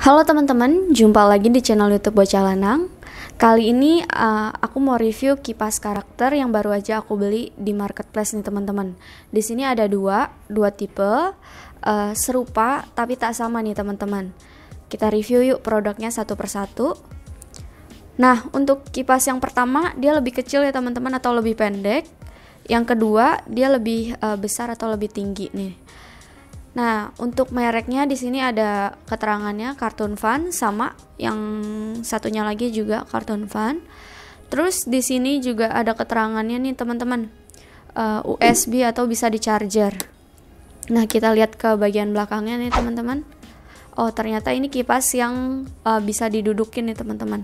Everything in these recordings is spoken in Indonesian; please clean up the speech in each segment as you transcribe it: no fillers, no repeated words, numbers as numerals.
Halo teman-teman, jumpa lagi di channel YouTube Bocah Lanang. Kali ini aku mau review kipas karakter yang baru aja aku beli di marketplace nih teman-teman. Di sini ada dua tipe, serupa tapi tak sama nih teman-teman. Kita review yuk produknya satu persatu. Nah, untuk kipas yang pertama dia lebih kecil ya teman-teman atau lebih pendek. Yang kedua dia lebih besar atau lebih tinggi nih. Nah, untuk mereknya di sini ada keterangannya Cartoon Fun, sama yang satunya lagi juga Cartoon Fun. Terus di sini juga ada keterangannya nih teman-teman, USB atau bisa di charger. Nah, kita lihat ke bagian belakangnya nih teman-teman. Oh, ternyata ini kipas yang bisa didudukin nih teman-teman.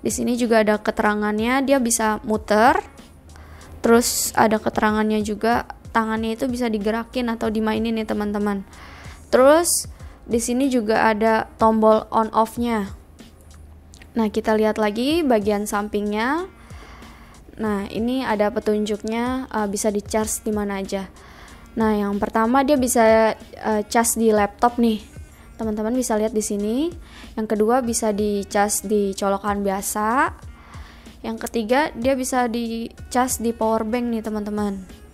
Di sini juga ada keterangannya, dia bisa muter. Terus ada keterangannya juga tangannya itu bisa digerakin atau dimainin nih teman-teman. Terus di sini juga ada tombol on off-nya. Nah, kita lihat lagi bagian sampingnya. Nah, ini ada petunjuknya, bisa di-charge di mana aja. Nah, yang pertama dia bisa charge di laptop nih. Teman-teman bisa lihat di sini. Yang kedua bisa di-charge di colokan biasa. Yang ketiga dia bisa di-charge di power bank nih teman-teman.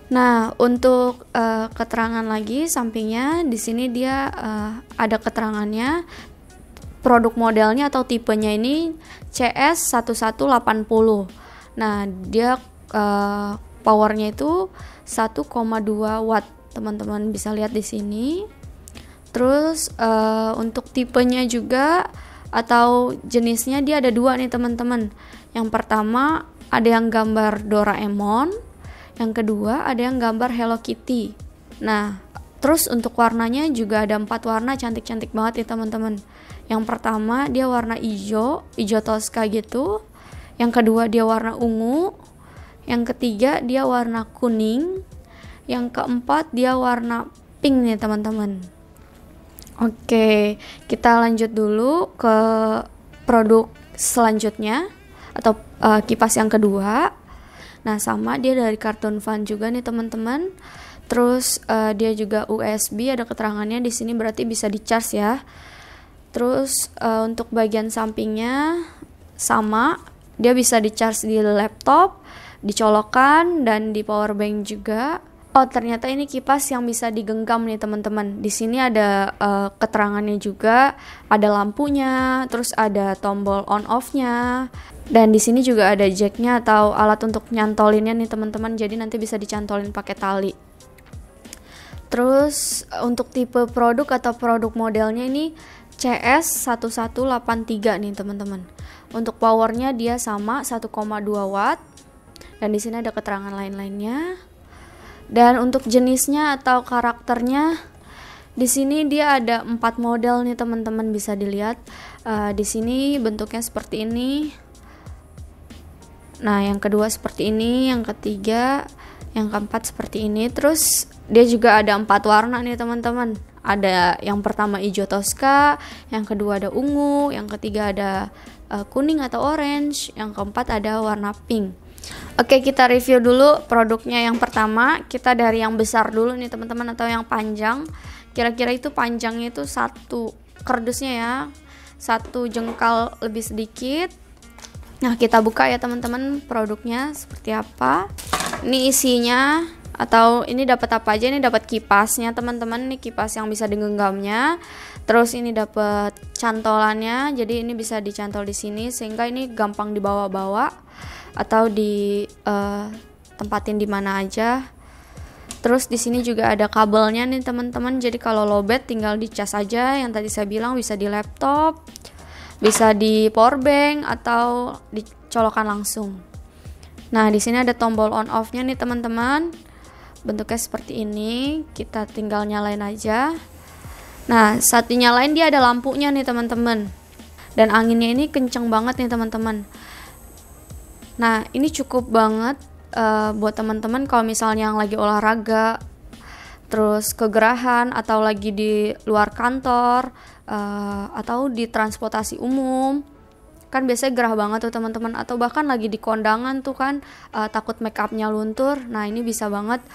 Nah, untuk keterangan lagi sampingnya di sini dia ada keterangannya, produk modelnya atau tipenya ini CS1180. Nah, dia powernya itu 1,2 watt. Teman-teman bisa lihat di sini. Terus untuk tipenya juga atau jenisnya dia ada dua nih teman-teman. Yang pertama ada yang gambar Doraemon. Yang kedua ada yang gambar Hello Kitty. Nah, terus untuk warnanya juga ada 4 warna cantik-cantik banget ya teman-teman. Yang pertama dia warna hijau toska gitu. Yang kedua dia warna ungu. Yang ketiga dia warna kuning. Yang keempat dia warna pink nih teman-teman. Oke, kita lanjut dulu ke produk selanjutnya atau kipas yang kedua. Nah, sama dia dari Cartoon Fun juga nih teman-teman. Terus dia juga USB, ada keterangannya di sini berarti bisa di-charge ya. Terus untuk bagian sampingnya sama, dia bisa di-charge di laptop, dicolokan dan di power bank juga. Oh, ternyata ini kipas yang bisa digenggam nih teman-teman. Di sini ada keterangannya juga, ada lampunya, terus ada tombol on off-nya. Dan di sini juga ada jacknya atau alat untuk nyantolinnya nih teman-teman. Jadi nanti bisa dicantolin pakai tali. Terus untuk tipe produk atau produk modelnya ini CS1183 nih teman-teman. Untuk powernya dia sama 1,2 watt. Dan di sini ada keterangan lain-lainnya. Dan untuk jenisnya atau karakternya di sini dia ada 4 model nih teman-teman, bisa dilihat. Di sini bentuknya seperti ini. Nah, yang kedua seperti ini, yang ketiga, yang keempat seperti ini. Terus dia juga ada 4 warna nih teman-teman. Ada yang pertama hijau toska, yang kedua ada ungu, yang ketiga ada kuning atau orange, yang keempat ada warna pink. Oke, kita review dulu produknya. Yang pertama, kita dari yang besar dulu nih teman-teman atau yang panjang. Kira-kira itu panjangnya itu 1 kardusnya ya, 1 jengkal lebih sedikit. Nah, kita buka ya teman-teman produknya seperti apa. Ini isinya atau ini dapat apa aja? Ini dapat kipasnya teman-teman, ini kipas yang bisa digenggamnya. Terus ini dapat cantolannya, jadi ini bisa dicantol di sini sehingga ini gampang dibawa-bawa atau di tempatin di mana aja. Terus di sini juga ada kabelnya nih teman-teman. Jadi kalau lowbat tinggal dicas aja. Yang tadi saya bilang bisa di laptop, bisa di power bank atau dicolokan langsung. Nah, di sini ada tombol on off-nya nih teman-teman. Bentuknya seperti ini. Kita tinggal nyalain aja. Nah, saat dinyalain dia ada lampunya nih teman-teman. Dan anginnya ini kenceng banget nih teman-teman. Nah, ini cukup banget buat teman-teman kalau misalnya yang lagi olahraga, terus kegerahan, atau lagi di luar kantor, atau di transportasi umum. Kan biasanya gerah banget tuh teman-teman, atau bahkan lagi di kondangan tuh kan takut make upnya luntur. Nah, ini bisa banget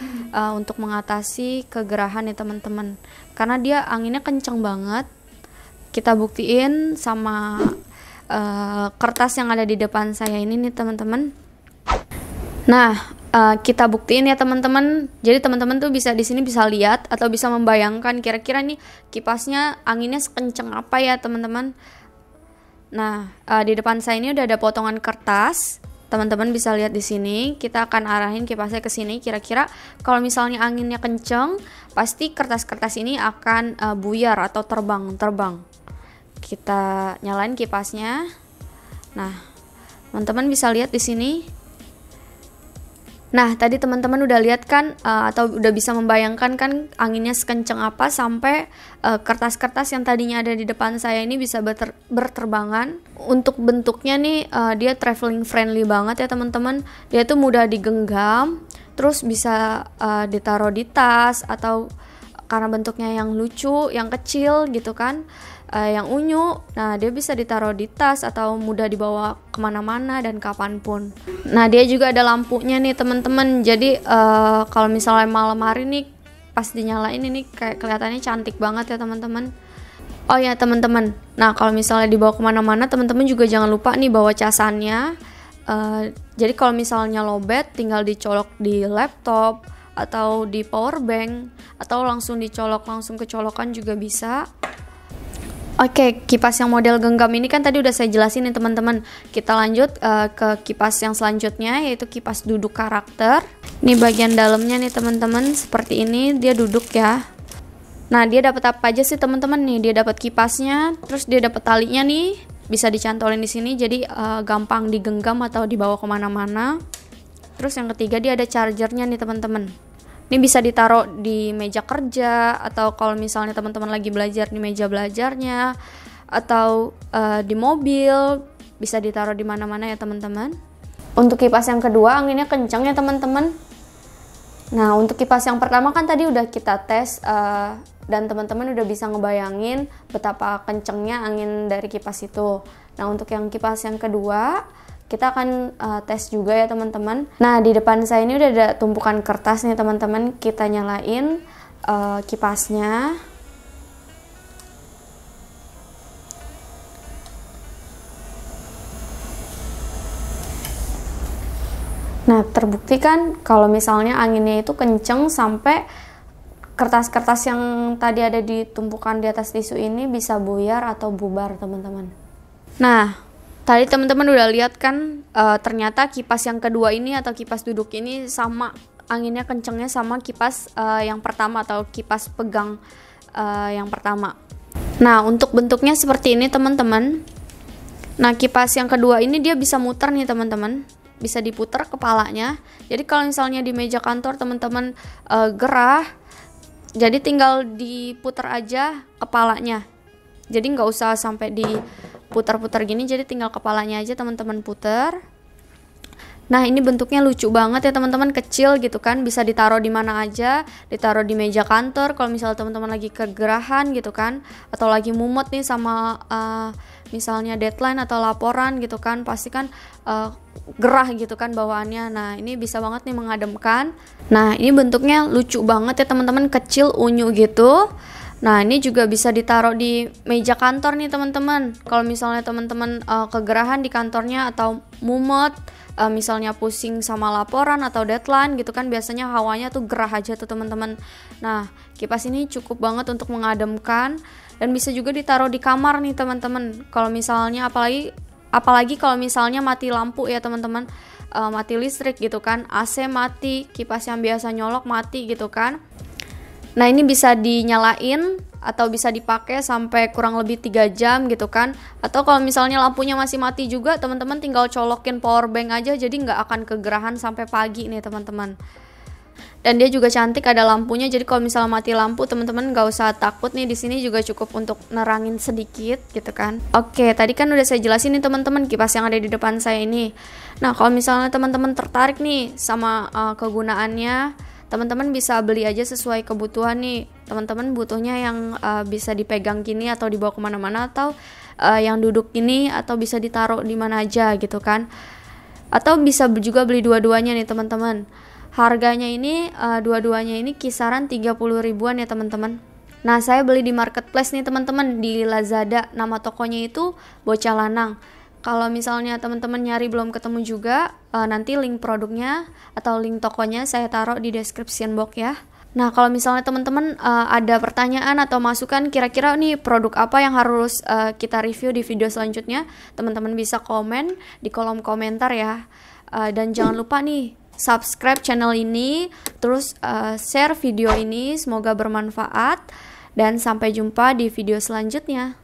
untuk mengatasi kegerahan ya teman-teman, karena dia anginnya kenceng banget. kita buktiin sama kertas yang ada di depan saya ini nih teman-teman. Nah, kita buktiin ya teman-teman. Jadi teman-teman tuh bisa di sini bisa lihat atau bisa membayangkan kira-kira nih kipasnya anginnya sekenceng apa ya teman-teman. Nah, di depan saya ini udah ada potongan kertas. Teman-teman bisa lihat di sini. Kita akan arahin kipasnya ke sini. Kira-kira kalau misalnya anginnya kenceng, pasti kertas-kertas ini akan buyar atau terbang. Kita nyalain kipasnya. Nah, teman-teman bisa lihat di sini. Nah, tadi teman-teman udah lihat kan atau udah bisa membayangkan kan anginnya sekencang apa sampai kertas-kertas yang tadinya ada di depan saya ini bisa berterbangan. Untuk bentuknya nih dia traveling friendly banget ya teman-teman. Dia tuh mudah digenggam, terus bisa ditaruh di tas atau karena bentuknya yang lucu, yang kecil gitu kan. Yang unyu, nah dia bisa ditaruh di tas atau mudah dibawa kemana-mana dan kapanpun. Nah dia juga ada lampunya nih teman-teman. Jadi kalau misalnya malam hari nih pas dinyalain ini kayak kelihatannya cantik banget ya teman-teman. Oh ya teman-teman, nah kalau misalnya dibawa kemana-mana teman-teman juga jangan lupa nih bawa casannya. Jadi kalau misalnya lowbat tinggal dicolok di laptop atau di power bank atau langsung dicolok langsung ke colokan juga bisa. Oke, kipas yang model genggam ini kan tadi udah saya jelasin nih teman-teman. Kita lanjut ke kipas yang selanjutnya, yaitu kipas duduk karakter. Ini bagian dalamnya nih teman-teman, seperti ini dia duduk ya. Nah dia dapat apa aja sih teman-teman nih? Dia dapat kipasnya, terus dia dapat talinya nih, bisa dicantolin di sini, jadi gampang digenggam atau dibawa kemana-mana. Terus yang ketiga dia ada chargernya nih teman-teman. Ini bisa ditaruh di meja kerja atau kalau misalnya teman-teman lagi belajar di meja belajarnya atau di mobil, bisa ditaruh di mana-mana ya teman-teman. Untuk kipas yang kedua anginnya kencang ya teman-teman. Nah untuk kipas yang pertama kan tadi udah kita tes dan teman-teman udah bisa ngebayangin betapa kencangnya angin dari kipas itu. Nah untuk yang kipas yang kedua kita akan tes juga ya teman-teman. Nah di depan saya ini udah ada tumpukan kertas nih teman-teman. Kita nyalain kipasnya. Nah terbukti kan kalau misalnya anginnya itu kenceng sampai kertas-kertas yang tadi ada di tumpukan di atas tisu ini bisa buyar atau bubar teman-teman. Nah tadi teman-teman udah lihat kan ternyata kipas yang kedua ini atau kipas duduk ini sama anginnya kencengnya sama kipas yang pertama atau kipas pegang yang pertama. Nah untuk bentuknya seperti ini teman-teman. Nah kipas yang kedua ini dia bisa muter nih teman-teman, bisa diputar kepalanya. Jadi kalau misalnya di meja kantor teman-teman gerah, jadi tinggal diputar aja kepalanya. Jadi nggak usah sampai diputar-putar gini, jadi tinggal kepalanya aja teman-teman putar. Nah ini bentuknya lucu banget ya teman-teman, kecil gitu kan, bisa ditaruh di mana aja, ditaruh di meja kantor kalau misalnya teman-teman lagi kegerahan gitu kan, atau lagi mumet nih sama misalnya deadline atau laporan gitu kan, pasti kan gerah gitu kan bawaannya. Nah ini bisa banget nih mengademkan. Nah ini bentuknya lucu banget ya teman-teman, kecil unyu gitu. Nah ini juga bisa ditaruh di meja kantor nih teman-teman. Kalau misalnya teman-teman kegerahan di kantornya atau mumet, misalnya pusing sama laporan atau deadline gitu kan, biasanya hawanya tuh gerah aja tuh teman-teman. Nah kipas ini cukup banget untuk mengademkan dan bisa juga ditaruh di kamar nih teman-teman. Kalau misalnya apalagi kalau misalnya mati lampu ya teman-teman, mati listrik gitu kan, AC mati, kipas yang biasa nyolok mati gitu kan. Nah ini bisa dinyalain atau bisa dipakai sampai kurang lebih 3 jam gitu kan. Atau kalau misalnya lampunya masih mati juga, teman-teman tinggal colokin power bank aja, jadi nggak akan kegerahan sampai pagi nih teman-teman. Dan dia juga cantik, ada lampunya, jadi kalau misalnya mati lampu teman-teman nggak usah takut nih, di sini juga cukup untuk nerangin sedikit gitu kan. Oke, tadi kan udah saya jelasin nih teman-teman kipas yang ada di depan saya ini. Nah kalau misalnya teman-teman tertarik nih sama kegunaannya, teman-teman bisa beli aja sesuai kebutuhan nih. Teman-teman butuhnya yang bisa dipegang gini atau dibawa kemana-mana, atau yang duduk ini, atau bisa ditaruh di mana aja gitu kan. Atau bisa juga beli dua-duanya nih teman-teman. Harganya ini dua-duanya ini kisaran 30 ribuan ya teman-teman. Nah, saya beli di marketplace nih teman-teman, di Lazada. Nama tokonya itu Bocah Lanang. Kalau misalnya teman-teman nyari belum ketemu juga, nanti link produknya atau link tokonya saya taruh di description box ya. Nah, kalau misalnya teman-teman ada pertanyaan atau masukan kira-kira nih produk apa yang harus kita review di video selanjutnya, teman-teman bisa komen di kolom komentar ya. Dan jangan lupa nih subscribe channel ini, terus share video ini, semoga bermanfaat, dan sampai jumpa di video selanjutnya.